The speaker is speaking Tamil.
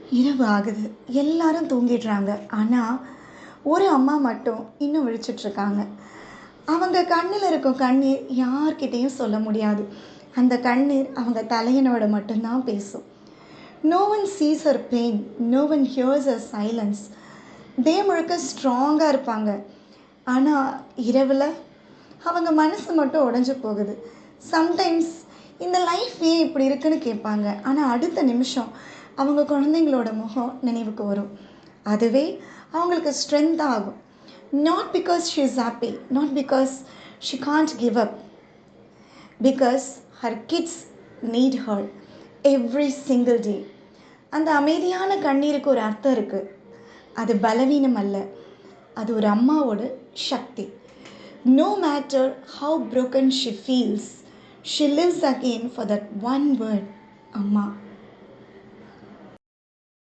இரவு ஆகுது. எல்லாரும் தூங்கிடுறாங்க. ஆனா, ஒரு அம்மா மட்டும் இன்னும் விழிச்சிட்ருக்காங்க. அவங்க கண்ணுல இருக்கும் கண்ணீர் யார்கிட்டயும் சொல்ல முடியாது. அந்த கண்ணீர் அவங்க தலையனோட மட்டும் தான் பேசும். No one sees her pain. No one hears her silence. Day முழுக்க ஸ்ட்ராங்கா இருப்பாங்க. ஆனா, இரவுல அவங்க மனசு மட்டும் உடைஞ்சு போகுது. சம்டைம்ஸ் இந்த லைஃப் ஏன் இப்படி இருக்குன்னு கேட்பாங்க. ஆனால் அடுத்த நிமிஷம் அவங்க குழந்தைங்களோட முகம் நினைவுக்கு வரும். அதுவே அவங்களுக்கு ஸ்ட்ரென்த் ஆகும். Not because she is happy, not because she can't give up, because her kids need her every single day. அந்த அமைதியான கண்ணீருக்கு ஒரு அர்த்தம் இருக்குது. அது பலவீனம் அல்ல, அது ஒரு அம்மாவோட சக்தி. No matter how broken she feels, she lives again for that one word, Amma.